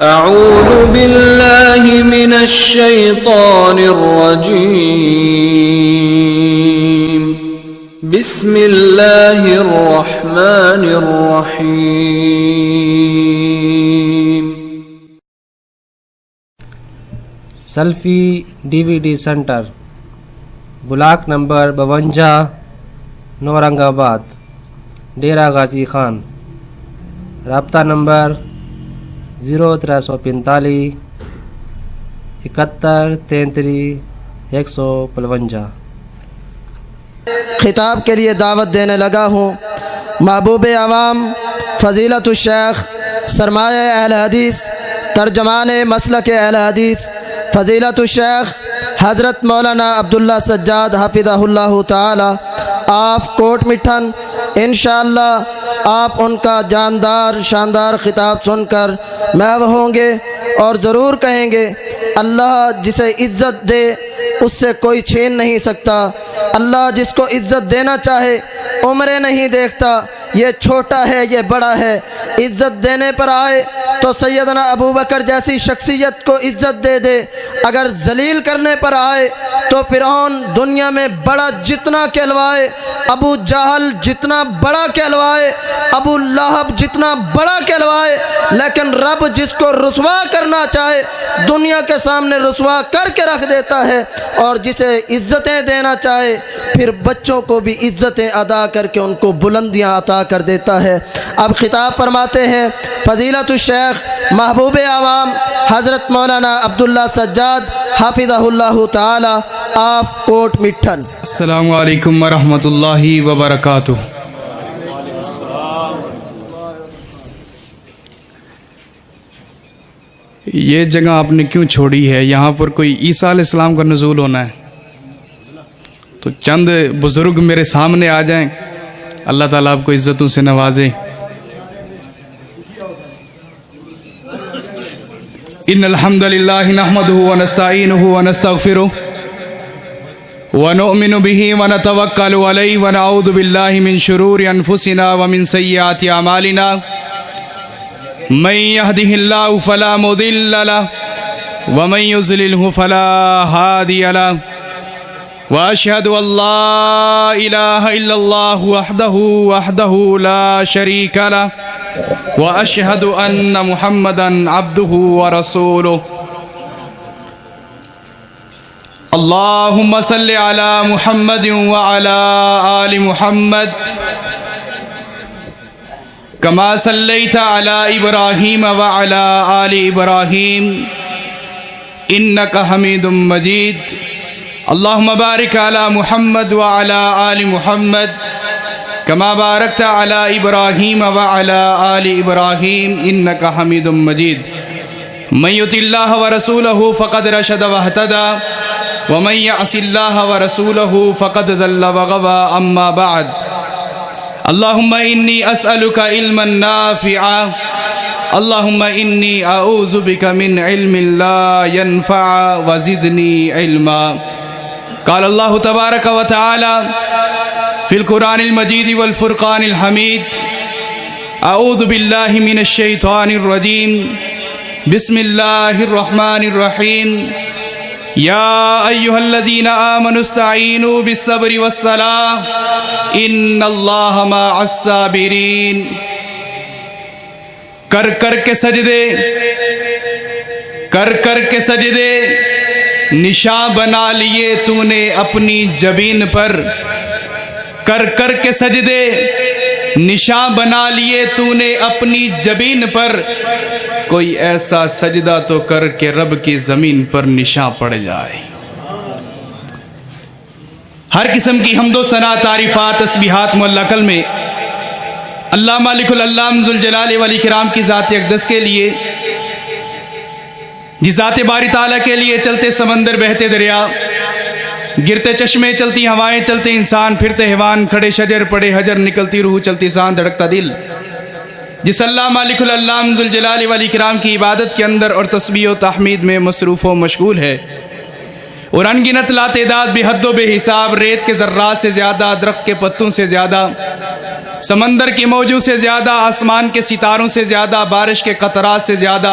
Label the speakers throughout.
Speaker 1: أعوذ بالله من الشيطان الرجيم. بسم الله الرحمن الرحيم.
Speaker 2: Salafi DVD centre, block number 52، Naurang Abad, Dera Ghazi Khan. رابطہ نمبر 0345 71 33 155.
Speaker 3: خطاب کے لیے دعوت دینے لگا ہوں محبوب عوام فضیلت الشیخ سرمایہ اہل حدیث ترجمان مسلک اہل حدیث فضیلت الشیخ حضرت مولانا عبداللہ سجاد حفظہ اللہ تعالی آف کوٹ مٹھن. انشاءاللہ آپ ان کا جاندار شاندار خطاب سن کر محو ہوں گے اور ضرور کہیں گے اللہ جسے عزت دے اس سے کوئی چھین نہیں سکتا. اللہ جس کو عزت دینا چاہے عمریں نہیں دیکھتا، یہ چھوٹا ہے یہ بڑا ہے. عزت دینے پر آئے تو سیدنا ابوبکر جیسی شخصیت کو عزت دے دے. اگر ذلیل کرنے پر آئے تو فرعون دنیا میں بڑا جتنا کہلوائے، ابو جہل جتنا بڑا کہلوائے، ابو لہب جتنا بڑا کہلوائے، لیکن رب جس کو رسوا کرنا چاہے دنیا کے سامنے رسوا کر کے رکھ دیتا ہے، اور جسے عزتیں دینا چاہے پھر بچوں کو بھی عزتیں ادا کر کے ان کو بلندیاں عطا کر دیتا ہے. اب خطاب فرماتے ہیں فضیلت الشیخ محبوب عوام حضرت مولانا عبداللہ سجاد حافظہ اللہ تعالی آف کوٹ مٹھن.
Speaker 4: السلام علیکم ورحمۃ اللہ وبرکاتہ. یہ جگہ آپ نے کیوں چھوڑی ہے؟ یہاں پر کوئی عیسیٰ علیہ السلام کا نزول ہونا ہے، تو چند بزرگ میرے سامنے آ جائیں، اللہ تعالیٰ آپ کو عزتوں سے نوازے. ان الحمد للہ نحمدہ ونستعینہ ونستغفرہ ونؤمن به ونتوکل علیہ ونعوذ باللہ من شرور انفسنا ومن سیئات اعمالنا. من يهده الله فلا مضل له ومن يضلله فلا هادي له. واشهد ان لا اله الا الله وحده لا شريك له واشهد ان محمدا عبده ورسوله. اللهم صل على محمد وعلى آل محمد كما صليت على إبراهيم وعلى آل إبراهيم إنك حميد مجيد. اللهم بارك على محمد وعلى آل محمد كما باركت على إبراهيم وعلى آل إبراهيم إنك حميد مجيد. من يطع الله ورسوله فقد رشد واهتدى ومن يعص الله ورسوله فقد ضل وغوى. أما بعد، اللهم إني أسألك علما نافعا، اللهم إني أعوذ بك من علم لا ينفع وزدني علما. قال الله تبارك وتعالى في القرآن المجيد والفرقان الحميد: أعوذ بالله من الشيطان الرجيم، بسم الله الرحمن الرحيم. يا أيها الذين آمنوا استعينوا بالصبر والصلاة إن الله مع الصابرين. کر کر کے سجدے نشاں بنا لیے تو نے اپنی جبین پر. کر کر کے سجدے نشاں بنا لیے تو نے اپنی جبین پر. کوئی ایسا سجدہ تو کر کے رب کی زمین پر نشاں پڑ جائے. ہر قسم کی حمد و ثنا، تعریفات، تسبیحات معلقل میں اللہ مالک العلام ذوالجلال والاکرام کی ذات اقدس کے لیے، جس ذات باری تعالیٰ کے لیے چلتے سمندر، بہتے دریا، گرتے چشمے، چلتی ہوائیں، چلتے انسان، پھرتے حیوان، کھڑے شجر، پڑے حجر، نکلتی روح، چلتی سان، دھڑکتا دل، جس اللہ مالک العلام ذوالجلال والاکرام کی عبادت کے اندر اور تسبیح و تحمید میں مصروف و مشغول ہے، اور انگنت لا تعداد بے حد و بے حساب ریت کے ذرات سے زیادہ، درخت کے پتوں سے زیادہ، سمندر کے موجوں سے زیادہ، آسمان کے ستاروں سے زیادہ، بارش کے قطرات سے زیادہ،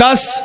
Speaker 4: 10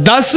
Speaker 4: 10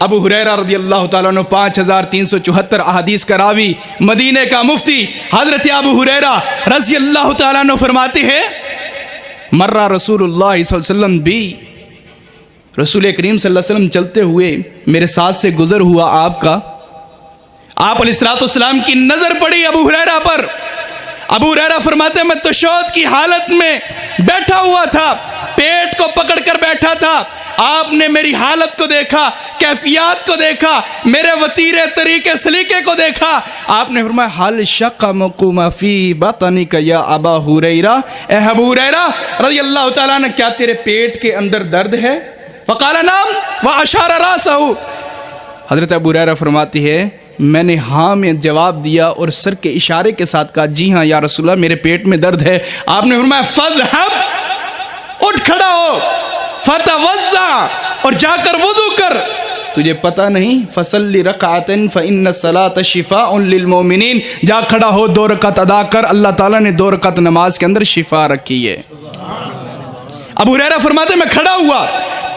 Speaker 4: ابو ہریرہ رضی اللہ تعالیٰ عنہ 5374 احادیث کا راوی، مدینے کا مفتی حضرت ابو ہریرہ رضی اللہ تعالیٰ عنہ فرماتے ہیں مرہ رسول اللہ صلی اللہ علیہ وسلم بھی، رسول کریم صلی اللہ علیہ وسلم چلتے ہوئے میرے ساتھ سے گزر ہوا آپ کا، آپ علیہ السلام کی نظر پڑی ابو ہریرہ پر۔ ابو ہریرہ فرماتے ہیں میں تشہد کی حالت میں بیٹھا ہوا تھا، پیٹ کو پکڑ کر بیٹھا تھا، آپ نے میری حالت کو دیکھا، کیفیات کو دیکھا، میرے وطیرے طریقے سلیقے کو دیکھا، آپ نے فرمایا حل شق مقوم فی بطنک یا ابا ہریرہ، اے ابو ہریرہ رضی اللہ تعالیٰ عنہ کیا تیرے پیٹ کے اندر درد ہے؟ فقال نعم واشار راسہ، حضرت ابو ہریرہ فرماتی ہے میں نے ہاں میں جواب دیا اور سر کے اشارے کے ساتھ کہا جی ہاں یا رسول اللہ میرے پیٹ میں درد ہے۔ آپ نے فرمایا فذهب، اٹھ کھڑا ہو، فتوضا، اور جا کر وضو کر، تجھے پتہ نہیں فصلی رکعتین فإن الصلاۃ شفاء للمؤمنین، جا کھڑا ہو 2 رکعت ادا کر، اللہ تعالیٰ نے 2 رکعت نماز کے اندر شفا رکھی ہے۔ ابو ہریرہ فرماتے میں کھڑا ہوا،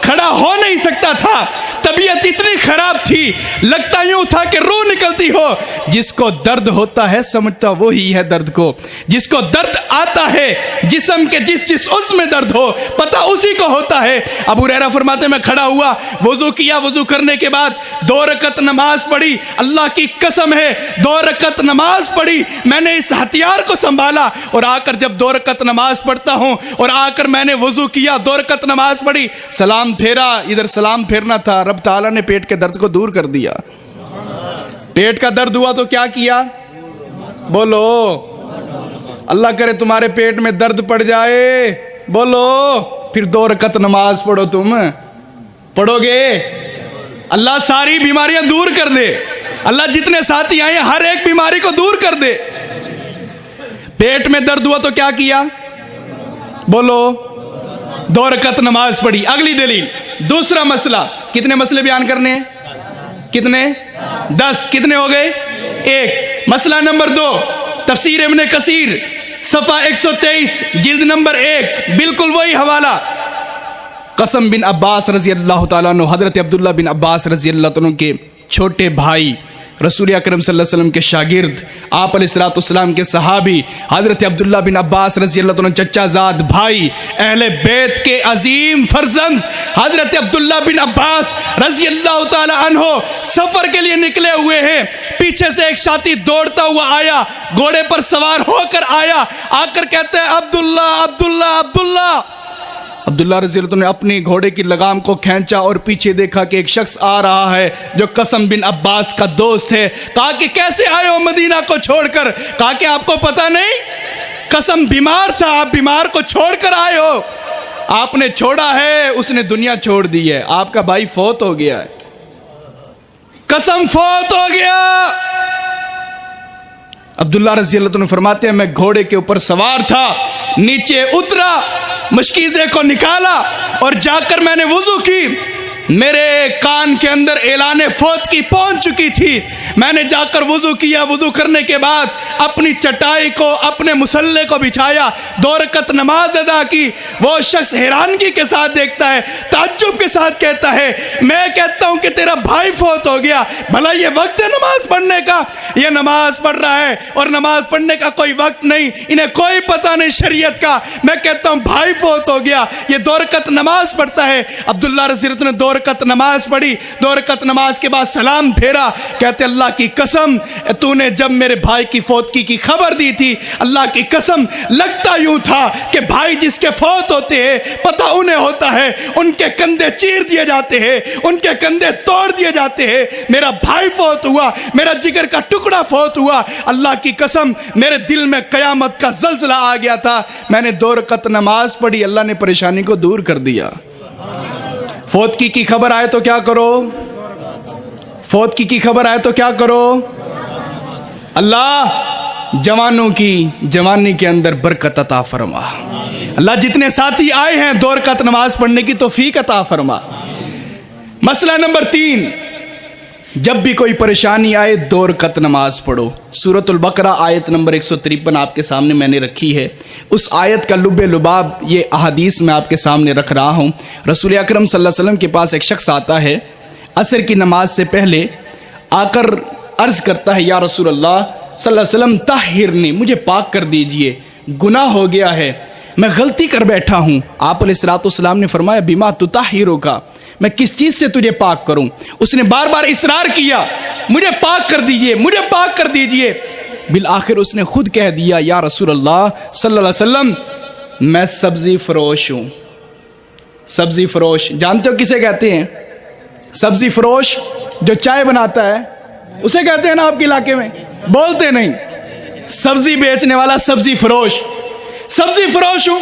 Speaker 4: کھڑا ہو نہیں سکتا تھا، طبیعت اتنی خراب تھی، لگتا یوں تھا کہ روح نکلتی ہو۔ جس کو درد ہوتا ہے سمجھتا وہی ہے درد کو، جس کو درد آتا ہے جسم کے جس عضو میں درد ہو پتہ اسی کو ہوتا ہے۔ ابو ہریرہ فرماتے میں کھڑا ہوا، وضو کیا، وضو کرنے کے بعد 2 رکعت نماز پڑھی، اللہ کی قسم ہے 2 رکعت نماز پڑھی، میں نے اس ہتھیار کو سنبھالا اور آ کر جب 2 رکعت نماز پڑھتا ہوں اور آ کر میں نے وضو کیا، 2 رکعت نماز پڑھی، سلام پھیرا، ادھر سلام پھیرنا تھا، رب تعالیٰ نے پیٹ کے درد کو دور کر دیا۔ پیٹ کا درد ہوا تو کیا کیا؟ بولو، اللہ کرے تمہارے پیٹ میں درد پڑ جائے، بولو، پھر 2 رکعت نماز پڑھو، تم پڑھو گے؟ اللہ ساری بیماریاں دور کر دے، اللہ جتنے ساتھی آئے ہر ایک بیماری کو دور کر دے۔ پیٹ میں درد ہوا تو کیا کیا؟ بولو، 2 رکعت نماز پڑھی۔ اگلی دلیل، دوسرا مسئلہ، کتنے مسئلے بیان کرنے ہیں؟ کتنے؟ 10، کتنے ہو گئے؟ 1۔ مسئلہ نمبر 2، تفسیر ابن کثیر صفحہ 123 جلد نمبر 1، بالکل وہی حوالہ، قاسم بن عباس رضی اللہ تعالیٰ عنہ، حضرت عبداللہ بن عباس رضی اللہ عنہ کے چھوٹے بھائی، رسول اکرم صلی اللہ علیہ وسلم کے شاگرد، آپ علیہ السلام کے صحابی حضرت عبداللہ بن عباس رضی اللہ عنہ چچا زاد بھائی، اہل بیت کے عظیم فرزند حضرت عبداللہ بن عباس رضی اللہ تعالی عنہ سفر کے لیے نکلے ہوئے ہیں۔ پیچھے سے ایک ساتھی دوڑتا ہوا آیا، گھوڑے پر سوار ہو کر آیا، آ کر کہتے ہیں عبداللہ عبداللہ عبداللہ۔ عبداللہ رضی اللہ عنہ نے اپنی گھوڑے کی لگام کو کھینچا اور پیچھے دیکھا کہ ایک شخص آ رہا ہے جو قاسم بن عباس کا دوست ہے۔ کہا کہ کیسے آئے ہو مدینہ کو چھوڑ کر؟ کہا کہ آپ کو پتہ نہیں قاسم بیمار تھا، آپ بیمار کو چھوڑ کر آئے ہو؟ آپ نے چھوڑا ہے، اس نے دنیا چھوڑ دی ہے، آپ کا بھائی فوت ہو گیا ہے، قاسم فوت ہو گیا۔ عبداللہ رضی اللہ عنہ فرماتے ہیں میں گھوڑے کے اوپر سوار تھا، نیچے اترا، مشکیزے کو نکالا اور جا کر میں نے وضو کی، میرے کان کے اندر اعلان فوت کی پہنچ چکی تھی، میں نے جا کر وضو کیا، وضو کرنے کے بعد اپنی چٹائی کو، اپنے مصلے کو بچھایا، 2 رکعت نماز ادا کی۔ وہ شخص حیرانگی کے ساتھ دیکھتا ہے، تعجب کے ساتھ کہتا ہے میں کہتا ہوں کہ تیرا بھائی فوت ہو گیا، بھلا یہ وقت ہے نماز پڑھنے کا؟ یہ نماز پڑھ رہا ہے اور نماز پڑھنے کا کوئی وقت نہیں، انہیں کوئی پتہ نہیں شریعت کا۔ میں کہتا ہوں بھائی فوت ہو گیا، یہ 2 رکعت نماز پڑھتا ہے۔ عبداللہ رضی اللہ عنہ نے 2 رکعت نماز پڑھی، 2 رکعت نماز کے بعد سلام پھیرا، کہتے اللہ کی قسم تو نے جب میرے بھائی کی فوتگی کی خبر دی تھی، اللہ کی قسم لگتا یوں تھا کہ بھائی جس کے فوت ہوتے ہیں پتہ انہیں ہوتا ہے، ان کے کندھے چیر دیے جاتے ہیں، ان کے کندھے توڑ دیے جاتے ہیں۔ میرا بھائی فوت ہوا، میرا جگر کا ٹکڑا فوت ہوا، اللہ کی قسم میرے دل میں قیامت کا زلزلہ آ گیا تھا، میں نے 2 رکعت نماز پڑھی، اللہ نے پریشانی کو دور کر دیا۔ فوتگی کی خبر آئے تو کیا کرو؟ فوتگی کی خبر آئے تو کیا کرو؟ اللہ جوانوں کی جوانی کے اندر برکت عطا فرما، اللہ جتنے ساتھی آئے ہیں 2 رکعت نماز پڑھنے کی توفیق عطا فرما۔ مسئلہ نمبر 3، جب بھی کوئی پریشانی آئے 2 رکعت نماز پڑھو۔ سورۃ البقرہ آیت نمبر 153 آپ کے سامنے میں نے رکھی ہے، اس آیت کا لب لباب یہ احادیث میں آپ کے سامنے رکھ رہا ہوں۔ رسول اکرم صلی اللہ علیہ وسلم کے پاس ایک شخص آتا ہے، عصر کی نماز سے پہلے آ کر عرض کرتا ہے یا رسول اللہ صلی اللہ علیہ وسلم طہرنی، مجھے پاک کر دیجئے، گناہ ہو گیا ہے، میں غلطی کر بیٹھا ہوں۔ آپ علیہ الصلوۃ والسلام نے فرمایا بما تطہرک، میں کس چیز سے تجھے پاک کروں؟ اس نے بار بار اصرار کیا مجھے پاک کر دیجئے، مجھے پاک کر دیجئے۔ بالآخر اس نے خود کہہ دیا یا رسول اللہ صلی اللہ علیہ وسلم میں سبزی فروش ہوں۔ سبزی فروش جانتے ہو کسے کہتے ہیں؟ سبزی فروش جو چائے بناتا ہے اسے کہتے ہیں نا آپ کے علاقے میں، بولتے نہیں۔ سبزی بیچنے والا سبزی فروش، سبزی فروش ہوں۔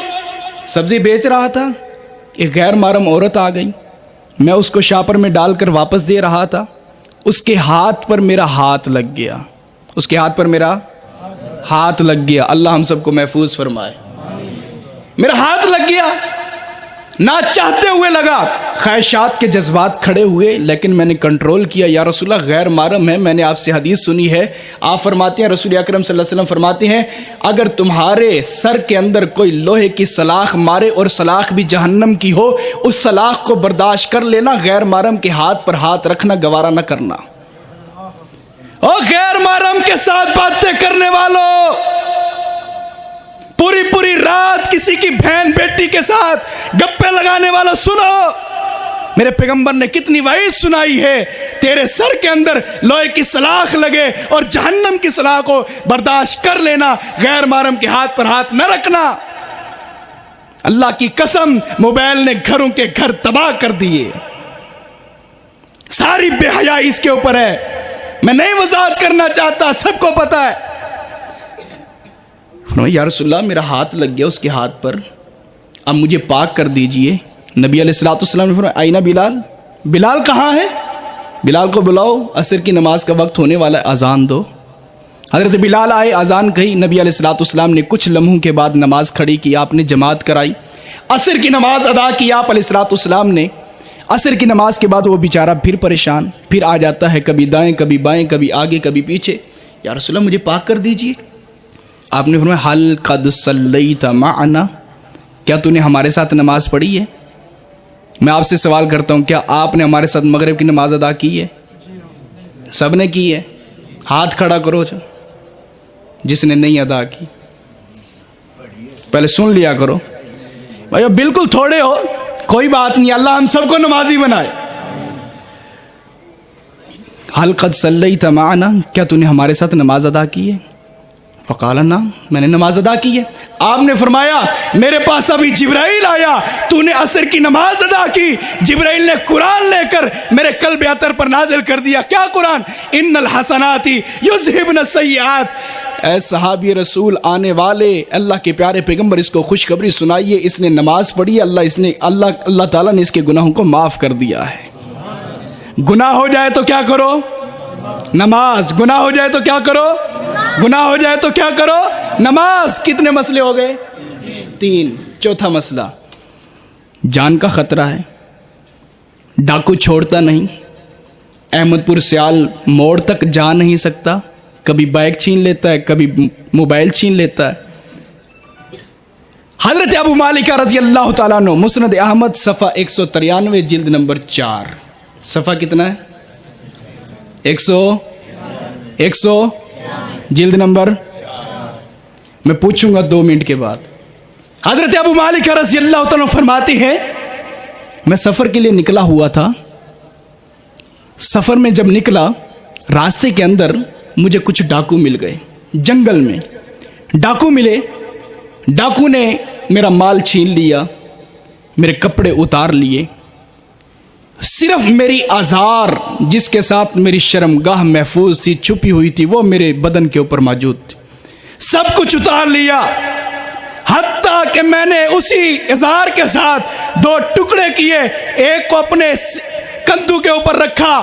Speaker 4: سبزی بیچ رہا تھا، ایک غیر محرم عورت آ گئی، میں اس کو شاپر میں ڈال کر واپس دے رہا تھا، اس کے ہاتھ پر میرا ہاتھ لگ گیا، اس کے ہاتھ پر میرا ہاتھ لگ گیا۔ اللہ ہم سب کو محفوظ فرمائے۔ میرا ہاتھ لگ گیا، نہ چاہتے ہوئے لگا، خواہشات کے جذبات کھڑے ہوئے، لیکن میں نے کنٹرول کیا۔ یا رسول اللہ غیر محرم ہے، میں نے آپ سے حدیث سنی ہے، آپ فرماتے ہیں، رسول اکرم صلی اللہ علیہ وسلم فرماتے ہیں اگر تمہارے سر کے اندر کوئی لوہے کی سلاخ مارے اور سلاخ بھی جہنم کی ہو، اس سلاخ کو برداشت کر لینا، غیر محرم کے ہاتھ پر ہاتھ رکھنا گوارا نہ کرنا۔ اور غیر محرم کے ساتھ باتیں کرنے والوں، پوری پوری رات کسی کی بہن بیٹی کے ساتھ گپے لگانے والا، سنو میرے پیغمبر نے کتنی وعید سنائی ہے، تیرے سر کے اندر لوہے کی سلاخ لگے اور جہنم کی سلاخ کو برداشت کر لینا، غیر محرم کے ہاتھ پر ہاتھ نہ رکھنا۔ اللہ کی قسم موبائل نے گھروں کے گھر تباہ کر دیے، ساری بے حیائی اس کے اوپر ہے، میں نہیں وضاحت کرنا چاہتا، سب کو پتا ہے۔ یا رسول اللہ میرا ہاتھ لگ گیا اس کے ہاتھ پر، اب مجھے پاک کر دیجئے۔ نبی علیہ الصلوۃ والسلام نے فرمایا آئینہ بلال، بلال کہاں ہے؟ بلال کو بلاؤ، عصر کی نماز کا وقت ہونے والا ہے، اذان دو۔ حضرت بلال آئے، اذان کہی، نبی علیہ الصلوۃ والسلام نے کچھ لمحوں کے بعد نماز کھڑی کی، آپ نے جماعت کرائی، عصر کی نماز ادا کی۔ آپ علیہ الصلوۃ والسلام نے عصر کی نماز کے بعد وہ بیچارہ پھر پریشان، پھر آ جاتا ہے، کبھی دائیں کبھی بائیں، کبھی آگے کبھی پیچھے، یا رسول اللہ مجھے پاک کر دیجئے۔ آپ نے فرمایا حل قد صلیت معنا، کیا تو نے ہمارے ساتھ نماز پڑھی ہے؟ میں آپ سے سوال کرتا ہوں، کیا آپ نے ہمارے ساتھ مغرب کی نماز ادا کی ہے؟ سب نے کی ہے، ہاتھ کھڑا کرو جس نے نہیں ادا کی، پہلے سن لیا کرو بھائی، بالکل تھوڑے ہو کوئی بات نہیں، اللہ ہم سب کو نمازی بنائے۔ حل قد صلیت معنا، کیا تو نے ہمارے ساتھ نماز ادا کی ہے؟ فقال نعم، میں نے نماز ادا کی ہے۔ آپ نے فرمایا میرے پاس ابھی جبرائیل آیا، تو نے عصر کی نماز ادا کی، جبرائیل نے قرآن لے کر میرے قلب اطہر پر نازل کر دیا۔ کیا قرآن؟ ان الحسنات یذہبن السیئات۔ اے صحابی رسول آنے والے اللہ کے پیارے پیغمبر، اس کو خوشخبری سنائیے، اس نے نماز پڑھی، اللہ تعالیٰ نے اس کے گناہوں کو معاف کر دیا ہے۔ گناہ ہو جائے تو کیا کرو؟ نماز۔ گناہ ہو جائے تو کیا کرو؟ گناہ ہو جائے تو کیا کرو؟ نماز۔ کتنے مسئلے ہو گئے؟ 3۔ چوتھا مسئلہ جان کا خطرہ ہے، ڈاکو چھوڑتا نہیں، احمد پور سیال موڑ تک جا نہیں سکتا، کبھی بائک چھین لیتا ہے، کبھی موبائل چھین لیتا ہے۔ حضرت ابو مالکہ رضی اللہ تعالیٰ عنہ، مسند احمد صفحہ 193 جلد نمبر 4، صفحہ کتنا ہے؟ 100 جلد نمبر، میں پوچھوں گا 2 منٹ کے بعد۔ حضرت ابو مالک رضی اللہ تعالیٰ فرماتے ہیں میں سفر کے لیے نکلا ہوا تھا، سفر میں جب نکلا راستے کے اندر مجھے کچھ ڈاکو مل گئے، جنگل میں ڈاکو ملے، ڈاکو نے میرا مال چھین لیا، میرے کپڑے اتار لیے، صرف میری آزار جس کے ساتھ میری شرمگاہ محفوظ تھی، چھپی ہوئی تھی، وہ میرے بدن کے اوپر موجود تھی، سب کچھ اتار لیا، حتیٰ کہ میں نے اسی ازار کے ساتھ 2 ٹکڑے کیے، ایک کو اپنے کندھوں کے اوپر رکھا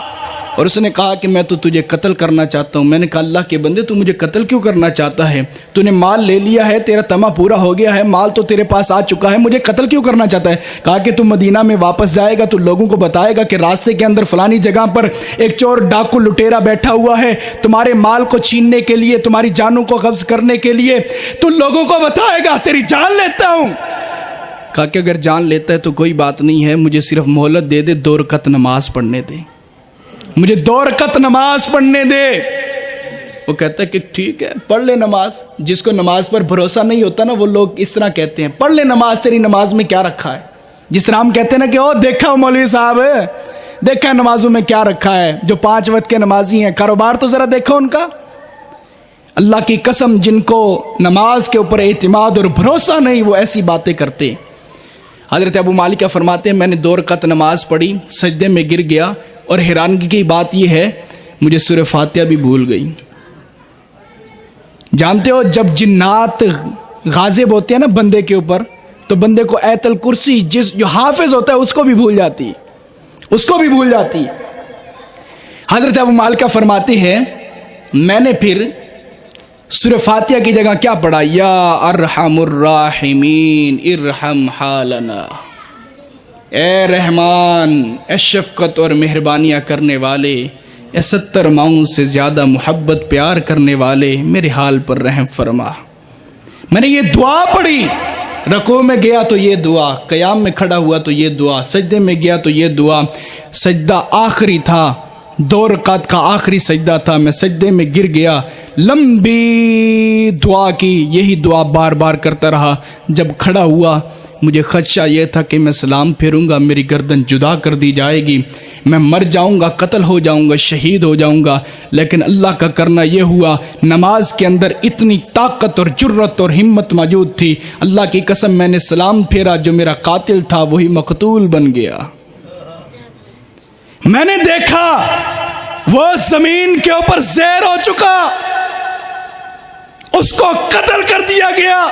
Speaker 4: اور اس نے کہا کہ میں تو تجھے قتل کرنا چاہتا ہوں۔ میں نے کہا اللہ کے بندے تو مجھے قتل کیوں کرنا چاہتا ہے؟ تو نے مال لے لیا ہے، تیرا طمع پورا ہو گیا ہے، مال تو تیرے پاس آ چکا ہے، مجھے قتل کیوں کرنا چاہتا ہے؟ کہا کہ تم مدینہ میں واپس جائے گا تو لوگوں کو بتائے گا کہ راستے کے اندر فلانی جگہ پر ایک چور ڈاکو لٹیرا بیٹھا ہوا ہے، تمہارے مال کو چھیننے کے لیے، تمہاری جانوں کو قبض کرنے کے لیے، تو لوگوں کو بتائے گا تیری جان لیتا ہوں۔ کہا کہ اگر جان لیتا ہے تو کوئی بات نہیں ہے، مجھے صرف مہلت دے دے، 2 رکعت نماز پڑھنے دے۔ مجھے 2 رکعت نماز پڑھنے دے. وہ کہتا ہے کہ ٹھیک ہے پڑھ لے نماز. جس کو نماز پر بھروسہ نہیں ہوتا نا وہ لوگ اس طرح کہتے ہیں پڑھ لے نماز, تیری نماز میں کیا رکھا ہے. جس طرح ہم کہتے ہیں نا کہ او دیکھا مولوی صاحب دیکھا نمازوں میں کیا رکھا ہے, جو 5 وقت کے نمازی ہیں کاروبار تو ذرا دیکھو ان کا. اللہ کی قسم جن کو نماز کے اوپر اعتماد اور بھروسہ نہیں وہ ایسی باتیں کرتے. حضرت ابو مالک فرماتے ہیں میں نے 2 رکعت نماز پڑھی, سجدے میں گر گیا اور حیرانگی کی بات یہ ہے مجھے سورہ فاتحہ بھی بھول گئی. جانتے ہو جب جنات غاضب ہوتے ہیں نا بندے کے اوپر تو بندے کو آیت الکرسی جو حافظ ہوتا ہے اس کو بھی بھول جاتی. حضرت ابو مالکہ فرماتے ہیں میں نے پھر سورہ فاتحہ کی جگہ کیا پڑھا, یا ارحم الراحمین ارحم حالنا, اے رحمان اے شفقت اور مہربانیاں کرنے والے, اے 70 ماؤں سے زیادہ محبت پیار کرنے والے, میرے حال پر رحم فرما. میں نے یہ دعا پڑھی, رکوع میں گیا تو یہ دعا, قیام میں کھڑا ہوا تو یہ دعا, سجدے میں گیا تو یہ دعا. سجدہ آخری تھا, 2 رکعت کا آخری سجدہ تھا, میں سجدے میں گر گیا, لمبی دعا کی, یہی دعا بار بار کرتا رہا. جب کھڑا ہوا مجھے خدشہ یہ تھا کہ میں سلام پھیروں گا میری گردن جدا کر دی جائے گی, میں مر جاؤں گا, قتل ہو جاؤں گا, شہید ہو جاؤں گا. لیکن اللہ کا کرنا یہ ہوا نماز کے اندر اتنی طاقت اور جرت اور ہمت موجود تھی. اللہ کی قسم میں نے سلام پھیرا, جو میرا قاتل تھا وہی مقتول بن گیا. میں نے دیکھا وہ زمین کے اوپر زہر ہو چکا, اس کو قتل کر دیا گیا.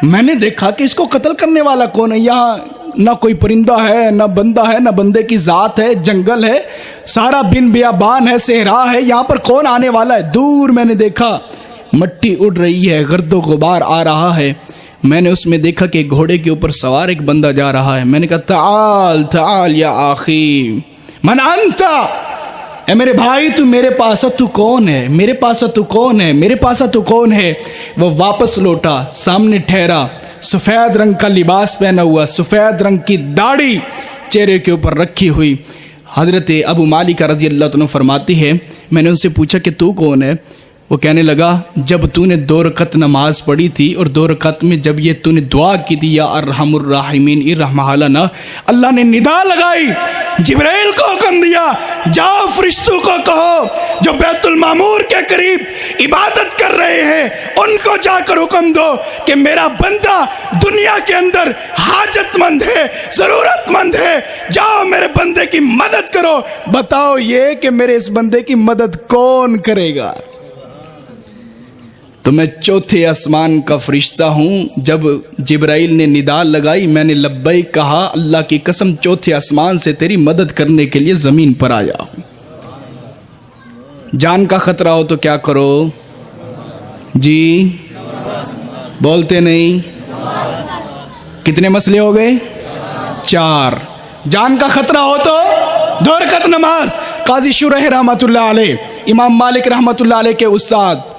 Speaker 4: میں نے دیکھا کہ اس کو قتل کرنے والا کون ہے. یہاں نہ کوئی پرندہ ہے, نہ بندہ ہے, نہ بندے کی ذات ہے, جنگل ہے, سارا بن بیابان ہے, صحرا ہے, یہاں پر کون آنے والا ہے. دور میں نے دیکھا مٹی اڑ رہی ہے, گرد و غبار آ رہا ہے. میں نے اس میں دیکھا کہ گھوڑے کے اوپر سوار ایک بندہ جا رہا ہے. میں نے کہا تعال تعال یا آخی من انت, اے میرے بھائی تو میرے پاس تو کون ہے, میرے پاس تو کون ہے, میرے پاس تو کون ہے. وہ واپس لوٹا, سامنے ٹھہرا, سفید رنگ کا لباس پہنا ہوا, سفید رنگ کی داڑھی چہرے کے اوپر رکھی ہوئی. حضرت ابو مالک رضی اللہ عنہ فرماتی ہے میں نے ان سے پوچھا کہ تو کون ہے. وہ کہنے لگا جب تو نے 2 رکعت نماز پڑھی تھی اور 2 رکعت میں جب یہ تو نے دعا کی تھی یا ارحم الراحمین ارحم حالنا, اللہ نے ندا لگائی, جبرائیل کو حکم دیا جاؤ فرشتوں کو کہو جو بیت المعمور کے قریب عبادت کر رہے ہیں ان کو جا کر حکم دو کہ میرا بندہ دنیا کے اندر حاجت مند ہے, ضرورت مند ہے, جاؤ میرے بندے کی مدد کرو. بتاؤ یہ کہ میرے اس بندے کی مدد کون کرے گا. تو میں 4تھے آسمان کا فرشتہ ہوں. جب جبرائیل نے ندا لگائی میں نے لبیک کہا, اللہ کی قسم 4تھے آسمان سے تیری مدد کرنے کے لیے زمین پر آیا ہوں. جان کا خطرہ ہو تو کیا کرو جی, بولتے نہیں. کتنے مسئلے ہو گئے؟ 4. جان کا خطرہ ہو تو 2 رکعت نماز. قاضی شریح رحمۃ اللہ علیہ, امام مالک رحمۃ اللہ علیہ کے استاد,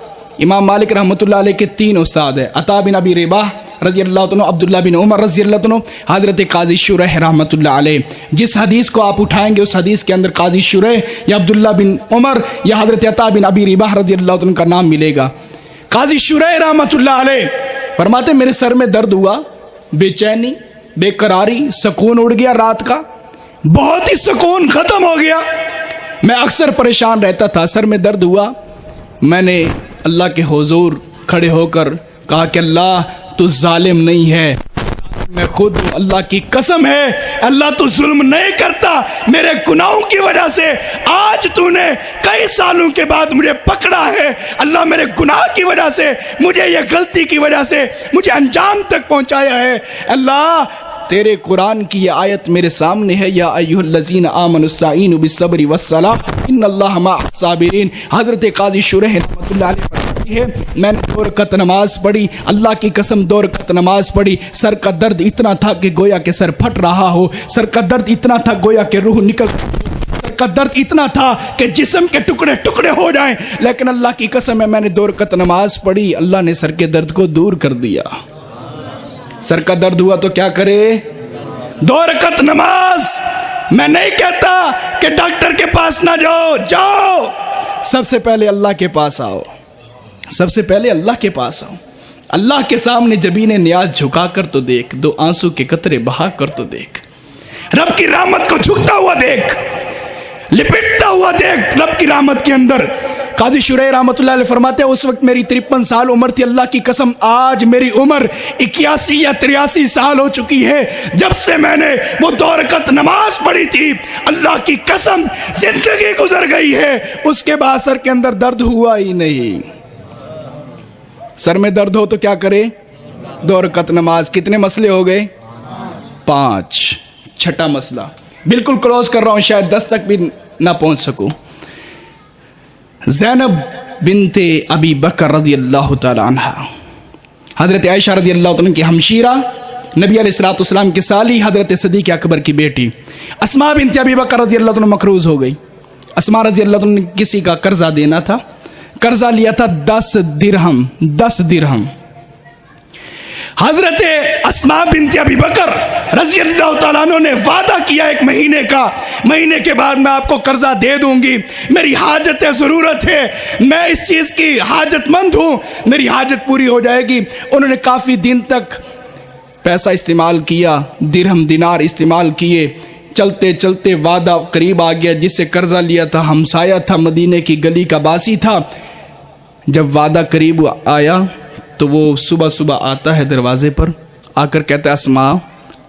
Speaker 4: امام مالک رحمۃ اللہ علیہ کے 3 استاد ہیں, عطا بن ابی رباح رضی اللہ عنہ, عبداللہ بن عمر رضی اللہ عنہ, حضرت قاضی شریح رحمۃ اللہ علیہ. جس حدیث کو آپ اٹھائیں گے اس حدیث کے اندر قاضی شریح یا عبداللہ بن عمر یا حضرت عطا بن ابی رباح رضی اللہ عنہ کا نام ملے گا. قاضی شریح رحمۃ اللہ علیہ فرماتے میرے سر میں درد ہوا, بے چینی, بے قراری, سکون اڑ گیا رات کا, بہت ہی سکون ختم ہو گیا. میں اکثر پریشان رہتا تھا, سر میں درد ہوا. میں نے اللہ کے حضور کھڑے ہو کر کہا کہ اللہ تو ظالم نہیں ہے, میں خود ہوں, اللہ کی قسم ہے اللہ تو ظلم نہیں کرتا. میرے گناہوں کی وجہ سے آج تو نے کئی سالوں کے بعد مجھے پکڑا ہے. اللہ میرے گناہ کی وجہ سے, مجھے یہ غلطی کی وجہ سے مجھے انجام تک پہنچایا ہے. اللہ تیرے قرآن کی یہ آیت میرے سامنے ہے, یا ایھا الذین آمنوا استعینوا بالصبر والصلاۃ ان اللہ مع الصابرین. حضرت قاضی شریح رحمۃ اللہ علیہ فرماتی ہے میں نے 2 رکعت نماز پڑھی, اللہ کی قسم 2 رکعت نماز پڑھی. سر کا درد اتنا تھا کہ گویا کہ سر پھٹ رہا ہو, سر کا درد اتنا تھا گویا کہ روح نکل, سر کا درد اتنا تھا کہ جسم کے ٹکڑے ٹکڑے ہو جائیں. لیکن اللہ کی قسم ہے میں نے 2 رکعت نماز پڑھی, اللہ نے سر کے درد کو دور کر دیا. سر کا درد ہوا تو کیا کرے؟ 2 رکعت نماز. میں نہیں کہتا کہ ڈاکٹر کے پاس نہ جاؤ، جاؤ سب سے پہلے اللہ کے پاس آؤ، سب سے پہلے اللہ کے پاس آؤ۔ اللہ کے سامنے جبین نیاز جھکا کر تو دیکھ، دو آنسو کے قطرے بہا کر تو دیکھ، رب کی رحمت کو جھکتا ہوا دیکھ، لپٹتا ہوا دیکھ رب کی رحمت کے اندر۔ قاضی شریح رحمت اللہ علیہ فرماتے ہیں اس وقت میری 53 سال عمر تھی، اللہ کی قسم آج میری عمر 81 یا 83 سال ہو چکی ہے جب سے میں نے وہ 2 رکعت نماز پڑھی تھی۔ اللہ کی قسم زندگی گزر گئی ہے، اس کے بعد سر کے اندر درد ہوا ہی نہیں۔ سر میں درد ہو تو کیا کرے؟ 2 رکعت نماز۔ کتنے مسئلے ہو گئے؟ 5۔ چھٹا مسئلہ بالکل کلوز کر رہا ہوں، شاید 10 تک بھی نہ پہنچ سکوں۔ زینب بنت ابی بکر رضی اللہ تعالی عنہ، حضرت عائشہ رضی اللہ تعالی عنہ کی ہمشیرہ، نبی علیہ الصلوۃ والسلام کی سالی، حضرت صدیق اکبر کی بیٹی اسماء بنت ابی بکر رضی اللہ عنہ مقروض ہو گئی۔ اسماء رضی اللہ عنہ نے کسی کا قرضہ دینا تھا، قرضہ لیا تھا 10 درہم، 10 درہم۔ حضرت اسماء بنت ابی بکر رضی اللہ تعالیٰ عنہ نے وعدہ کیا 1 مہینے کا، مہینے کے بعد میں آپ کو قرضہ دے دوں گی، میری حاجت ضرورت ہے، میں اس چیز کی حاجت مند ہوں، میری حاجت پوری ہو جائے گی۔ انہوں نے کافی دن تک پیسہ استعمال کیا، درہم دینار استعمال کیے، چلتے چلتے وعدہ قریب آ گیا۔ جس سے قرضہ لیا تھا ہمسایہ تھا، مدینے کی گلی کا باسی تھا۔ جب وعدہ قریب آیا تو وہ صبح صبح آتا ہے دروازے پر، آ کر کہتا ہے اسماء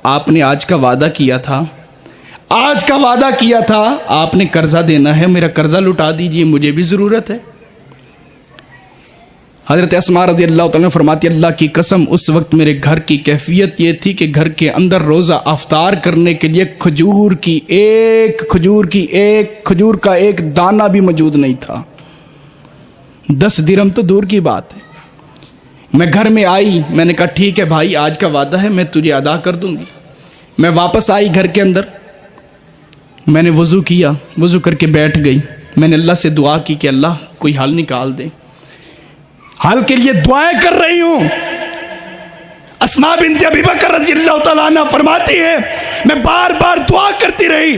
Speaker 4: آپ نے آج کا وعدہ کیا تھا، آج کا وعدہ کیا تھا، آپ نے قرضہ دینا ہے، میرا قرضہ لٹا دیجئے، مجھے بھی ضرورت ہے۔ حضرت اسماء رضی اللہ تعالیٰ فرماتی اللہ کی قسم اس وقت میرے گھر کی کیفیت یہ تھی کہ گھر کے اندر روزہ افطار کرنے کے لیے کھجور کا ایک دانہ بھی موجود نہیں تھا۔ 10 درہم تو دور کی بات ہے۔ میں گھر میں آئی، میں نے کہا ٹھیک ہے بھائی آج کا وعدہ ہے، میں تجھے ادا کر دوں گی۔ میں واپس آئی گھر کے اندر، میں نے وضو کیا، وضو کر کے بیٹھ گئی، میں نے اللہ سے دعا کی کہ اللہ کوئی حل نکال دے۔ حل کے لیے دعائیں کر رہی ہوں۔ اسماء بنت ابی بکر رضی اللہ تعالیٰ عنہ فرماتی ہے میں بار بار دعا کرتی رہی،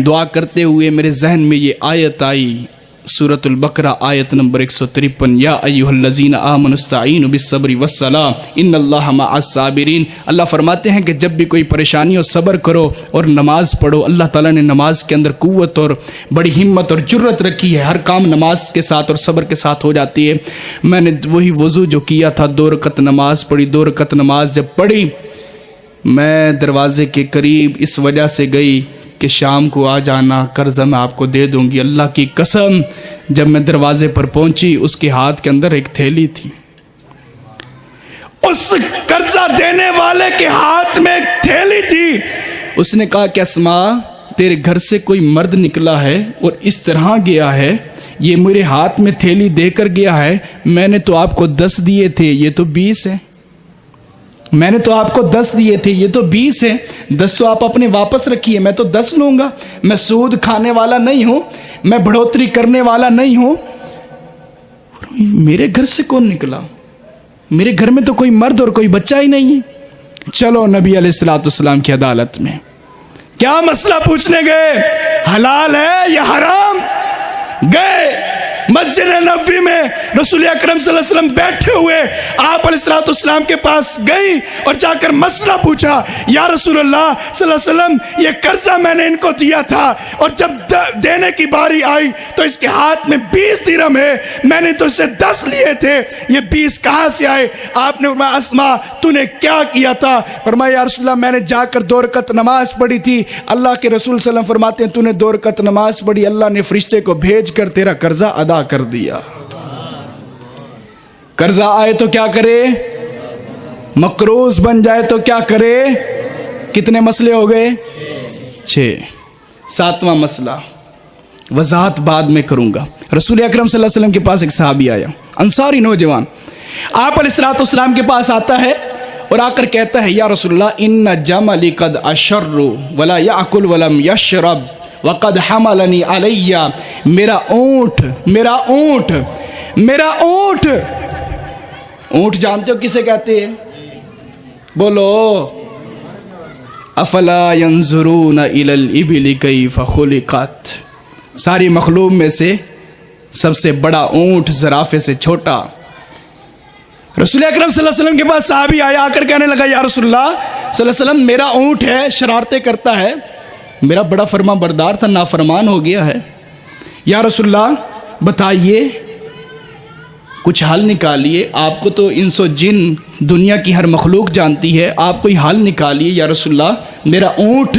Speaker 4: دعا کرتے ہوئے میرے ذہن میں یہ آیت آئی، سورۃ البقرہ آیت نمبر 153، یا ایھا الذین آمنوا استعینوا بالصبر والصلاۃ ان اللہ مع الصابرین۔ اللہ فرماتے ہیں کہ جب بھی کوئی پریشانی ہو صبر کرو اور نماز پڑھو۔ اللہ تعالیٰ نے نماز کے اندر قوت اور بڑی ہمت اور جرت رکھی ہے، ہر کام نماز کے ساتھ اور صبر کے ساتھ ہو جاتی ہے۔ میں نے وہی وضو جو کیا تھا، 2 رکعت نماز پڑھی۔ 2 رکعت نماز جب پڑھی، میں دروازے کے قریب اس وجہ سے گئی کہ شام کو آ جانا، قرضہ میں آپ کو دے دوں گی۔ اللہ کی قسم جب میں دروازے پر پہنچی اس کے ہاتھ کے اندر ایک تھیلی تھی، اس قرضہ دینے والے کے ہاتھ میں ایک تھیلی تھی۔ اس نے کہا کہ اسماء تیرے گھر سے کوئی مرد نکلا ہے اور اس طرح گیا ہے، یہ میرے ہاتھ میں تھیلی دے کر گیا ہے، میں نے تو آپ کو 10 دیے تھے، یہ تو 20 ہے، میں نے تو آپ کو 10 دیے تھے، یہ تو 20 ہے، 10 تو آپ اپنے واپس رکھیے، میں تو 10 لوں گا، میں سود کھانے والا نہیں ہوں، میں بڑھوتری کرنے والا نہیں ہوں۔ میرے گھر سے کون نکلا؟ میرے گھر میں تو کوئی مرد اور کوئی بچہ ہی نہیں ہے۔ چلو نبی علیہ الصلوۃ والسلام کی عدالت میں، کیا مسئلہ پوچھنے گئے؟ حلال ہے یا حرام؟ گئے مسجد نبوی میں، رسول اکرم صلی اللہ علیہ وسلم بیٹھے ہوئے، آپ علیہ الصلوۃ والسلام کے پاس گئی اور جا کر مسئلہ پوچھا، یا رسول اللہ صلی اللہ علیہ وسلم یہ قرضہ میں نے ان کو دیا تھا اور جب دینے کی باری آئی تو اس کے ہاتھ میں 20 درہم ہے، میں نے تو اس سے 10 لیے تھے، یہ 20 کہاں سے آئے؟ آپ نے فرمایا اسماء تو نے کیا کیا تھا؟ فرمایا یا رسول اللہ میں نے جا کر 2 رکعت نماز پڑھی تھی، اللہ کے رسول صلی اللہ علیہ وسلم فرماتے ہیں تو نے 2 رکعت نماز پڑھی، اللہ نے فرشتے کو بھیج کر تیرا قرضہ ادا کر دیا۔ قرضہ آئے تو کیا کرے؟ مقروض بن جائے تو کیا کرے؟ کتنے مسئلے ہو گئے؟ 6۔ 7واں مسئلہ وضاحت بعد میں کروں گا۔ رسول اکرم صلی اللہ علیہ وسلم کے پاس ایک صحابی آیا، انصاری نوجوان، آپ علیہ الصلوۃ والسلام کے پاس آتا ہے اور آ کر کہتا ہے یا رسول اللہ ان جملی قد اشر ولا یاکل ولم یشرب وقد حملنی علی، میرا اونٹ اونٹ جانتے ہو کسے کہتے ہیں؟ بولو، افلا ينظرون الى الابل کیف خلقت، ساری مخلوق میں سے سب سے بڑا اونٹ زرافے سے چھوٹا۔ رسول اکرم صلی اللہ علیہ وسلم کے پاس صحابی آیا، آ کر کہنے لگا یا رسول اللہ صلی اللہ علیہ وسلم میرا اونٹ ہے، شرارتیں کرتا ہے، میرا بڑا فرما بردار تھا، نافرمان ہو گیا ہے، یا رسول اللہ بتائیے کچھ حل نکالیے، آپ کو تو انس و جن دنیا کی ہر مخلوق جانتی ہے، آپ کوئی حل نکالیے یا رسول اللہ، میرا اونٹ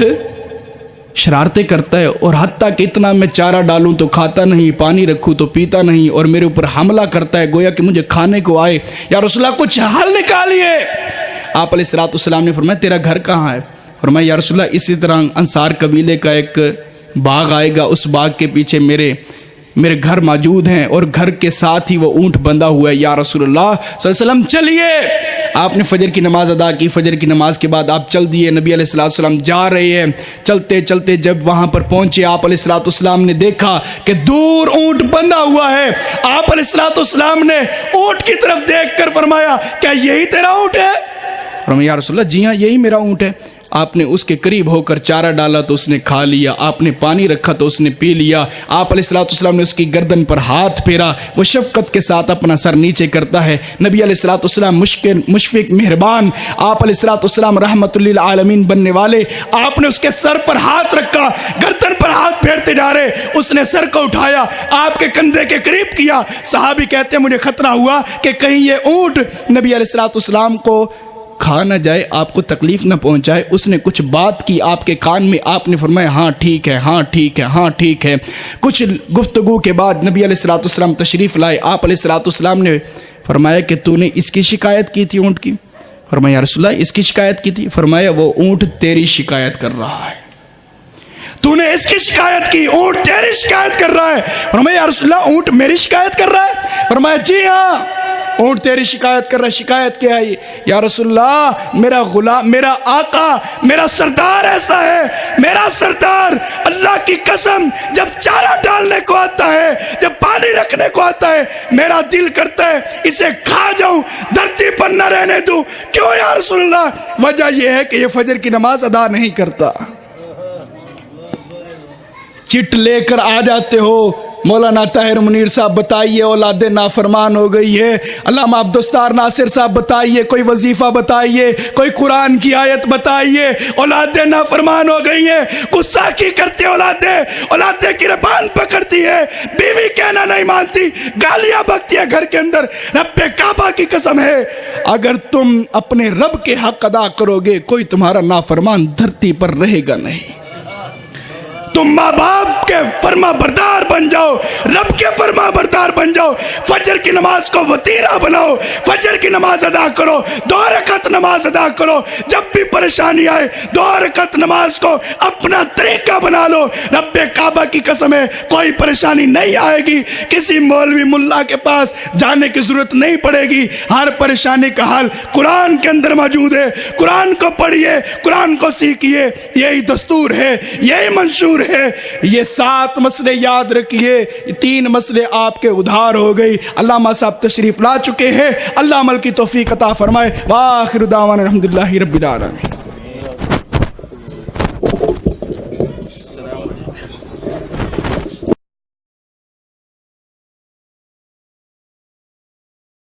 Speaker 4: شرارتیں کرتا ہے اور حتیٰ کہ اتنا میں چارہ ڈالوں تو کھاتا نہیں، پانی رکھوں تو پیتا نہیں، اور میرے اوپر حملہ کرتا ہے گویا کہ مجھے کھانے کو آئے، یا رسول اللہ کچھ حل نکالیے۔ آپ علیہ السلام نے فرمایا تیرا گھر کہاں ہے؟ فرمایا یا رسول اللہ اسی طرح انصار قبیلے کا ایک باغ آئے گا، اس باغ کے پیچھے میرے گھر موجود ہیں اور گھر کے ساتھ ہی وہ اونٹ بندھا ہوا ہے، یا رسول اللہ صلی اللہ علیہ وسلم چلیے۔ آپ نے فجر کی نماز ادا کی، فجر کی نماز کے بعد آپ چل دیے، نبی علیہ السلام جا رہے ہیں، چلتے چلتے جب وہاں پر پہنچے آپ علیہ السلام نے دیکھا کہ دور اونٹ بندھا ہوا ہے۔ آپ علیہ السلام نے اونٹ کی طرف دیکھ کر فرمایا کیا یہی تیرا اونٹ ہے؟ فرمایا یا رسول اللہ جی ہاں یہی میرا اونٹ ہے۔ آپ نے اس کے قریب ہو کر چارہ ڈالا تو اس نے کھا لیا، آپ نے پانی رکھا تو اس نے پی لیا، آپ علیہ السلام نے اس کی گردن پر ہاتھ پھیرا، وہ شفقت کے ساتھ اپنا سر نیچے کرتا ہے۔ نبی علیہ السلام مشفق مہربان، آپ علیہ السلام رحمت للعالمین بننے والے، آپ نے اس کے سر پر ہاتھ رکھا، گردن پر ہاتھ پھیرتے جا رہے، اس نے سر کو اٹھایا، آپ کے کندھے کے قریب کیا۔ صحابی کہتے ہیں مجھے خطرہ ہوا کہ کہیں یہ اونٹ نبی علیہ السلام کو کھا نہ جائے، آپ کو تکلیف نہ پہنچائے۔ اس نے کچھ بات کی آپ کے کان میں، آپ نے فرمایا ہاں ٹھیک ہے، ہاں ٹھیک ہے، ہاں ٹھیک ہے۔ کچھ گفتگو کے بعد نبی علیہ السلام تشریف لائے، آپ علیہ السلام نے فرمایا کہ تو نے اس کی شکایت کی تھی اونٹ کی؟ فرمایا یا رسول اللہ اس کی شکایت کی تھی؟ فرمایا وہ اونٹ تیری شکایت کر رہا ہے، تو نے اس کی شکایت کی، اونٹ تیری شکایت کر رہا ہے۔ فرمایا یا رسول اللہ اونٹ میری شکایت کر رہا ہے؟ فرمایا جی ہاں اونٹ تیری شکایت کر رہا ہے۔ شکایت کیا ہے؟ یا رسول اللہ میرا غلام، میرا آقا، میرا سردار ایسا ہے، میرا سردار اللہ کی قسم جب چارہ ڈالنے کو آتا ہے، جب پانی رکھنے کو آتا ہے، میرا دل کرتا ہے اسے کھا جاؤں، دھرتی پر نہ رہنے دوں۔ کیوں یا رسول اللہ؟ وجہ یہ ہے کہ یہ فجر کی نماز ادا نہیں کرتا، چٹ لے کر آ جاتے ہو۔ مولانا طاہر منیر صاحب بتائیے اولاد نافرمان ہو گئی ہے، علامہ عبدالستار ناصر صاحب بتائیے، کوئی وظیفہ بتائیے، کوئی قرآن کی آیت بتائیے، اولادیں نافرمان ہو گئی ہیں، گستاخی کرتی اولادیں گربان پکڑتی ہے، بیوی کہنا نہیں مانتی، گالیاں بکتی ہے گھر کے اندر۔ رب کعبہ کی قسم ہے اگر تم اپنے رب کے حق ادا کرو گے کوئی تمہارا نافرمان دھرتی پر رہے گا نہیں۔ تم ماں باپ کے فرما بردار بن جاؤ، رب کے فرما بردار بن جاؤ، فجر کی نماز کو وتیرہ بناؤ، فجر کی نماز ادا کرو، 2 رکعت نماز ادا کرو، جب بھی پریشانی آئے 2 رکعت نماز کو اپنا طریقہ بنا لو۔ رب کعبہ کی قسم ہے کوئی پریشانی نہیں آئے گی، کسی مولوی ملا کے پاس جانے کی ضرورت نہیں پڑے گی، ہر پریشانی کا حل قرآن کے اندر موجود ہے۔ قرآن کو پڑھیے، قرآن کو سیکھیے، یہی دستور ہے، یہی منشور ہے۔ یہ 7 مسئلے یاد رکھیے، 3 مسئلے آپ کے ادھار ہو گئی۔ علامہ صاحب تشریف لا چکے ہیں، اللہ عمل کی توفیق عطا فرمائے۔ وآخر دعوانا الحمدللہ رب العالمین۔